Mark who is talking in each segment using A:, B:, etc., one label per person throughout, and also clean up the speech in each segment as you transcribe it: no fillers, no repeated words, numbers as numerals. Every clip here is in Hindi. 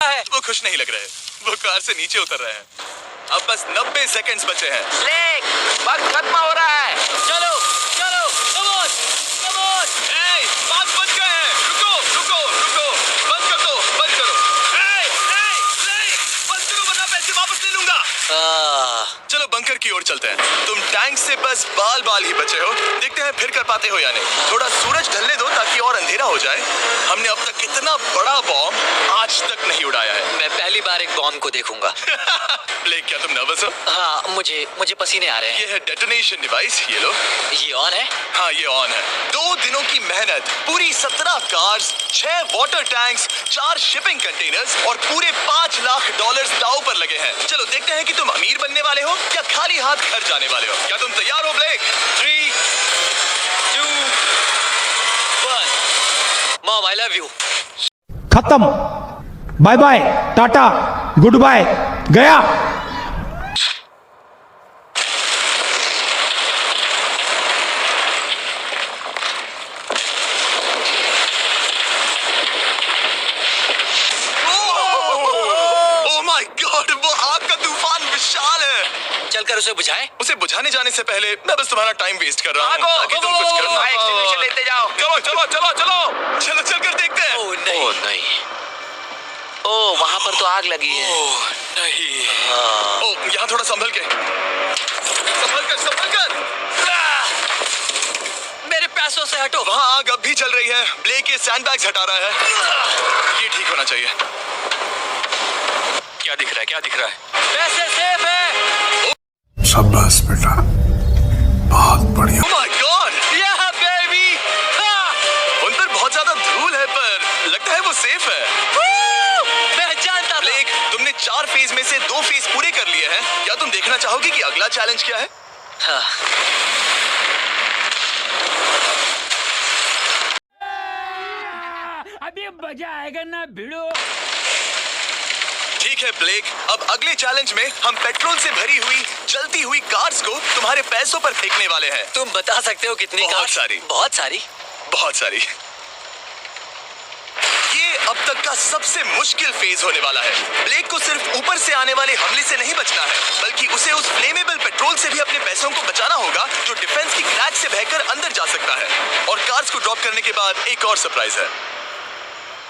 A: वो खुश नहीं लग रहे, वो कार से नीचे उतर रहे हैं। अब बस 90 सेकंड्स बचे हैं।
B: ब्लेक, वक्त खत्म हो रहा है।
C: चलो चलो, कम ऑन कम ऑन।
A: बात बंद गए हैं। रुको रुको रुको, बंद कर दो, बंद करो। बंद करो वरना पैसे वापस ले लूंगा। चलो बंकर की ओर चलते हैं। तुम टैंक से बस बाल बाल ही बचे हो। देखते हैं फिर कर पाते हो या नहीं। थोड़ा सूरज ढलने दो ताकि और अंधेरा हो जाए। हमने अब तक इतना बड़ा बॉम्ब आज तक नहीं उड़ाया है।
C: मैं पहली बार एक बॉम्ब को देखूंगा।
A: ब्लेक, क्या तुम नर्वस हो?
C: हाँ, मुझे पसीने आ रहे हैं।
A: ये है डेटोनेशन डिवाइस, ये लो।
C: ये ऑन है?
A: हाँ, ये ऑन है। 2 दिनों की मेहनत, पूरी 17 cars, 6 water tanks, 4 shipping containers और पूरे $5 लाख दांव पर लगे हैं। चलो देखते हैं कि तुम अमीर बनने वाले हो या खाली हाथ घर जाने वाले हो। क्या तुम तैयार हो Blake?
C: 3, 2, 1। Mom, I love you.
D: खत्म, bye bye, Tata, goodbye, गया।
A: ओह माय गॉड, वो आग का तूफान विशाल है।
C: चलकर उसे बुझाएं?
A: उसे बुझाने जाने से पहले मैं बस तुम्हारा टाइम वेस्ट कर रहा हूँ ताकि तुम कुछ कर
B: फायर एक्सटिंग्विशर लेते जाओ।
A: चलो चलो चलो चलो चलो चलकर देखते हैं।
C: ओह नहीं,
B: ओह नहीं, ओह वहाँ पर तो आग लगी है।
A: ओह नहीं। ओह, यहाँ थोड़ा संभल के, संभल कर, संभल कर।
C: मेरे पैसों से हटो।
A: वहाँ आग अब भी चल रही है। ब्लेक ये सैंडबैग्स हटा रहा है। ये ठीक होना चाहिए। क्या दिख रहा है, क्या दिख रहा है?
C: पैसे सेफ है।
D: शाबाश बेटा, बहुत बढ़िया।
A: Oh my God!
C: Yeah, baby!
A: उन पर बहुत ज्यादा धूल है पर लगता है वो सेफ है।
C: मैं जानता था।
A: ब्लेक, तुमने 4 फेज में से 2 फेज पूरे कर लिए हैं। क्या तुम देखना चाहोगे कि अगला चैलेंज क्या है?
C: हाँ।
E: अभी मजा आएगा ना भिड़ो।
A: ठीक है ब्लेक, अब अगले चैलेंज में हम पेट्रोल से भरी हुई जलती हुई कार्स को तुम्हारे पैसों पर फेंकने वाले हैं।
C: तुम बता सकते हो कितनी
A: बहुत
C: कार?
A: सारी।
C: बहुत सारी?
A: बहुत सारी। ये अब तक का सबसे मुश्किल फेज होने वाला है। ब्लेक को सिर्फ ऊपर से आने वाले हमले से नहीं बचना है, बल्कि उसे उस फ्लेमेबल पेट्रोल से भी अपने पैसों को बचाना होगा जो डिफेंस की क्रैक से बहकर अंदर जा सकता है। और कार्स को ड्रॉप करने के बाद एक और सरप्राइज है।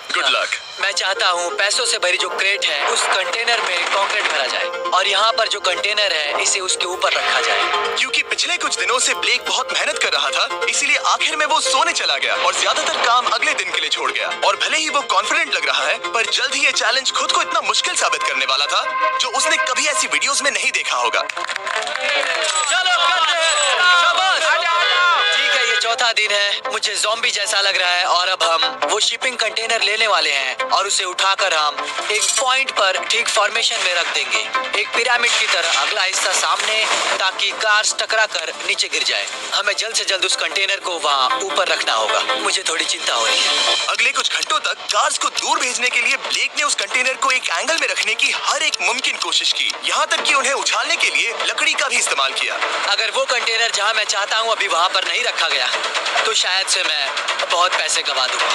A: Good luck.
C: मैं चाहता हूँ पैसों से भरी जो क्रेट है उस कंटेनर में कंक्रीट भरा जाए और यहाँ पर जो कंटेनर है इसे उसके ऊपर रखा जाए।
A: क्योंकि पिछले कुछ दिनों से ब्लेक बहुत मेहनत कर रहा था, इसीलिए आखिर में वो सोने चला गया और ज्यादातर काम अगले दिन के लिए छोड़ गया। और भले ही वो कॉन्फिडेंट लग रहा है, पर जल्द ही ये चैलेंज खुद को इतना मुश्किल साबित करने वाला था जो उसने कभी ऐसी वीडियोस में नहीं देखा होगा।
C: चलो करते हैं। शाबाश। ठीक है, ये चौथा दिन है। मुझे ज़ॉम्बी जैसा लग रहा है और अब हम वो शिपिंग कंटेनर लेने वाले हैं और उसे उठाकर हम एक पॉइंट पर ठीक फॉर्मेशन में रख देंगे, एक पिरामिड की तरह। अगला हिस्सा सामने ताकि कार्स टकरा कर नीचे गिर जाए। हमें जल्द से जल्द उस कंटेनर को वहाँ ऊपर रखना होगा। मुझे थोड़ी चिंता हो रही है।
A: अगले कुछ घंटों तक कार्स को दूर भेजने के लिए ब्लेक ने उस कंटेनर को एक एंगल में रखने की हर एक मुमकिन कोशिश की, यहाँ तक कि उन्हें उछालने के लिए लकड़ी का भी इस्तेमाल किया।
C: अगर वो कंटेनर जहाँ मैं चाहता हूँ अभी वहाँ पर नहीं रखा गया तो शायद से मैं बहुत पैसे गवा दूंगा।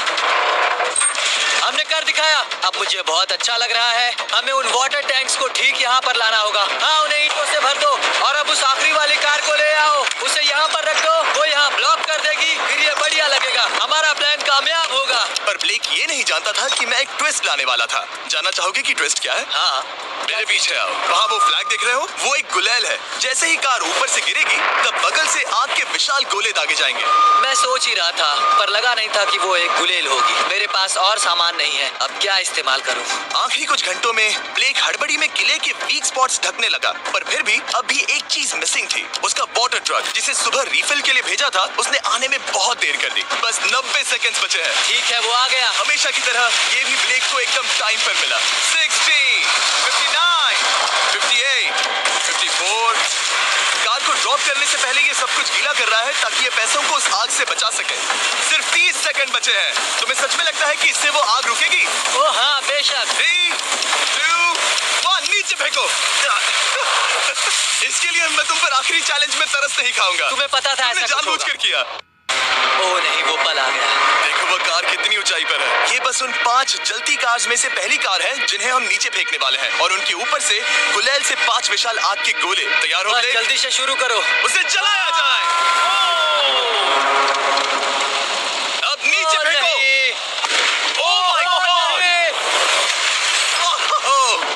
C: हमने कर दिखाया। अब मुझे बहुत अच्छा लग रहा है। हमें उन वाटर टैंक्स को ठीक यहाँ पर लाना होगा। हाँ, उन्हें ईंटों से भर दो और अब उस आखिरी वाली कार को ले आओ। उसे यहाँ पर रख दो, वो यहाँ ब्लॉक कर देगी, फिर ये बढ़िया लगेगा। हमारा प्लान कामयाब होगा।
A: पर ब्लेक ये नहीं जानता था कि मैं एक ट्विस्ट लाने वाला था। जानना चाहोगे कि ट्विस्ट क्या है?
C: हाँ,
A: मेरे पीछे आओ। वहाँ वो फ्लैग देख रहे हो? वो एक गुलेल है। जैसे ही कार ऊपर से गिरेगी तब बगल से आग के विशाल गोले दागे जाएंगे।
C: मैं सोच ही रहा था पर लगा नहीं था कि वो एक गुलेल होगी। मेरे पास और सामान नहीं है, अब क्या इस्तेमाल करूं?
A: आखिरी कुछ घंटों में ब्लेक हड़बड़ी में किले के वीक स्पॉट्स ढकने लगा, पर फिर भी अब भी एक चीज मिसिंग थी। उसका वाटर ट्रक, जिसे सुबह रिफिल के लिए भेजा था, उसने आने में बहुत देर कर दी। बस 90 सेकंड्स बचे हैं।
C: ठीक है, वो आ गया।
A: हमेशा की तरह ये भी ब्लेक को एकदम टाइम पर मिला। 60, 59, 58, 54। कार को ड्रॉप करने से पहले ये सब कुछ गीला कर रहा है ताकि ये पैसों को उस आग से बचा सके। सिर्फ 30 सेकंड बचे हैं। तुम्हें सच में लगता है कि इससे वो आग रुकेगी?
C: ओ हाँ, बेशक।
A: 3, 2, 1, नीचे फेंको। इसके लिए मैं तुम पर आखिरी चैलेंज में तरस नहीं खाऊंगा।
C: तुम्हें पता था
A: तुमने
C: ऐसा कुछ होगा।
A: जानबूझकर किया।
C: ओह नहीं, वो पल आ गया।
A: देखो वो कार कितनी ऊंचाई पर है। ये बस उन 5 जलती कार्स में से पहली कार है जिन्हें हम नीचे फेंकने वाले हैं और उनके ऊपर से गुलेल से 5 विशाल आग के गोले। तैयार हो
C: बस
A: ब्लेक?
C: जल्दी से शुरू करो।
A: उसे चलाया जाए। अब नीचे फेंको। Oh my God!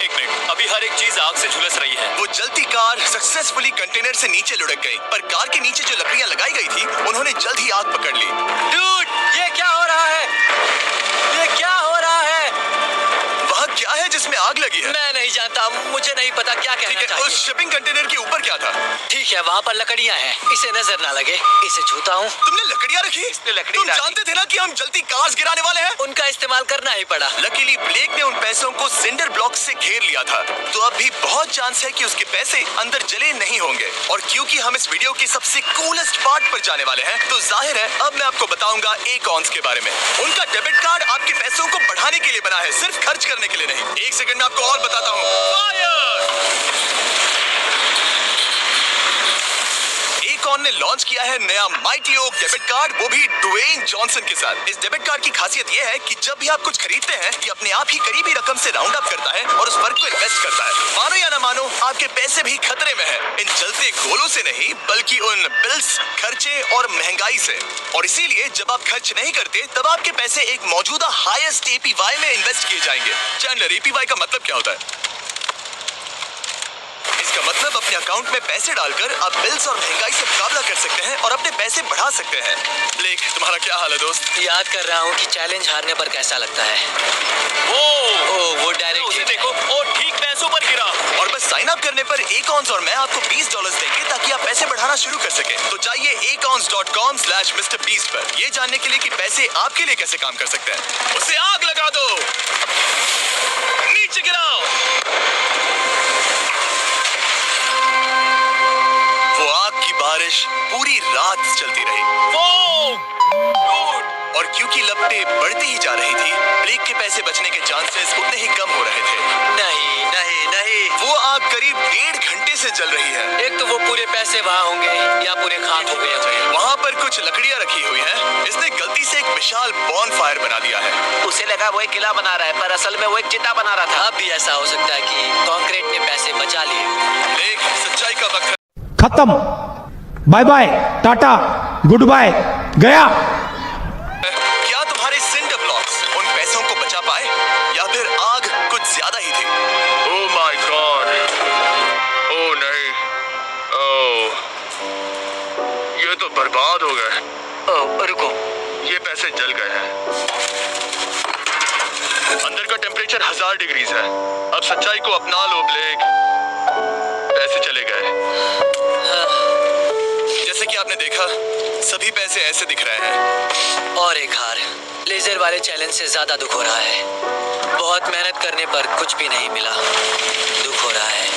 A: एक मिनट, अभी हर एक चीज आग से झुलस रही है। वो जलती कार सक्सेसफुली कंटेनर से नीचे लुढ़क गई, पर कार के नीचे जो लकड़ियां लगाई गई थी उन्होंने जल्द ही आग पकड़ ली।
C: डूड, ये क्या हो रहा है? ये क्या हो रहा है?
A: वहाँ क्या है जिसमें आग लगी है?
C: मैं नहीं जानता, मुझे नहीं पता क्या कहना
A: ठीक है,
C: चाहिए।
A: उस शिपिंग कंटेनर के ऊपर क्या था?
C: ठीक है, वहाँ पर लकड़ियाँ हैं, इसे नजर ना लगे। इसे छूता हूँ।
A: तुमने लकड़ियाँ रखी?
B: लकड़ी
A: तुम
B: डाली।
A: जानते थे ना कि हम जलती कार्स गिराने वाले हैं?
C: उनका इस्तेमाल करना ही पड़ा।
A: लकीली ब्लेक ने उन पैसों को सिंडर ब्लॉक से घेर लिया था, तो अब भी बहुत चांस है कि उसके पैसे अंदर जले नहीं होंगे। और क्योंकि हम इस वीडियो के सबसे कूलेस्ट पार्ट पर जाने वाले हैं, तो जाहिर है अब मैं आपको बताऊंगा एकॉन्स के बारे में। उनका डेबिट कार्ड आपके पैसों को बढ़ाने के लिए बना है, सिर्फ खर्च करने के लिए नहीं। एक सेकंड में आपको और बताता हूँ। एकॉन ने लॉन्च किया है नया माइटी ओक डेबिट कार्ड, वो भी ड्वेन जॉनसन के साथ। इस डेबिट कार्ड की खासियत ये है कि जब भी आप कुछ खरीदते हैं, ये अपने आप ही करीबी रकम से राउंड अप करता है और उस फर्क को इन्वेस्ट करता है। मानो या ना मानो, आपके पैसे भी खतरे में हैं। इन जलते गोलों से नहीं, बल्कि उन बिल्स, खर्चे और महंगाई से। और इसीलिए जब आप खर्च नहीं करते, तब आपके पैसे एक मौजूदा हाईएस्ट एपीवाई में इन्वेस्ट किए जाएंगे। चैंडलर, एपीवाई का मतलब क्या होता है? इसका मतलब अपने अकाउंट में पैसे डालकर आप बिल्स और महंगाई से मुकाबला कर सकते हैं और अपने पैसे बढ़ा सकते हैं। ब्लेक, तुम्हारा क्या हाल है दोस्त?
C: याद कर रहा हूँ कि चैलेंज हारने पर कैसा लगता है। वो डायरेक्ट
A: उसे देखो, ओ ठीक पैसों पर गिरा। और बस साइन अप करने पर एकॉन्स और मैं आपको $20 देंगे ताकि आप पैसे बढ़ाना शुरू कर सकें। तो जाइए acons.com/MrBeast पर ये जानने के लिए कि पैसे आपके लिए कैसे काम कर सकते हैं। उसे आग लगा दो, नीचे गिराओ। वो आग की बारिश पूरी रात चलती रही। और क्योंकि लपटें बढ़ती ही जा रही थी, ब्लेक के पैसे बचने के चांसेस उतने ही कम हो रहे थे।
C: नहीं नहीं नहीं,
A: वो आग करीब 1.5 घंटे से जल रही है।
C: एक तो वो पूरे पैसे वहाँ होंगे या पूरे खाक हो गए होंगे।
A: वहाँ पर कुछ लकड़ियाँ रखी हुई हैं। इसने गलती से एक विशाल बॉनफायर बना दिया है।
B: उसे लगा वो एक किला बना रहा है, पर असल में वो एक चिता बना रहा था।
C: अब भी ऐसा हो सकता है कि कंक्रीट ने पैसे बचा लिए।
A: ब्लेक, सच्चाई का वक्त है।
D: खत्म, bye bye, Tata, goodbye, गया।
A: क्या तुम्हारे सिंडर ब्लॉक्स उन पैसों को बचा पाए या फिर आग कुछ ज्यादा ही थी? ओह माय गॉड, ओह नहीं, ओह ये तो बर्बाद हो गए।
C: ओह रुको,
A: ये पैसे जल गए हैं। अंदर का टेम्परेचर 1000 डिग्रीज है। अब सच्चाई को अपना लो ब्लेक, पैसे चले गए। जैसे कि आपने देखा, सभी पैसे ऐसे दिख रहे हैं।
C: और एक हार। लेजर वाले चैलेंज से ज्यादा दुख हो रहा है। बहुत मेहनत करने पर कुछ भी नहीं मिला। दुख हो रहा है,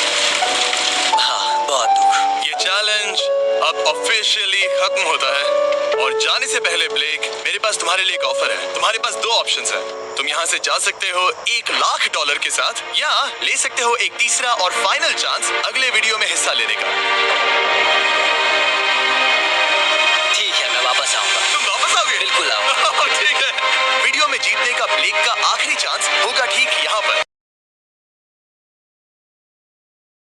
C: हाँ बहुत दुख।
A: ये चैलेंज अब ऑफिशियली खत्म होता है और जाने से पहले ब्लेक, मेरे पास तुम्हारे लिए एक ऑफर है। तुम्हारे पास 2 ऑप्शंस हैं। तुम यहाँ से जा सकते हो $1,00,000 के साथ, या ले सकते हो एक तीसरा और फाइनल चांस अगले वीडियो में हिस्सा लेने का।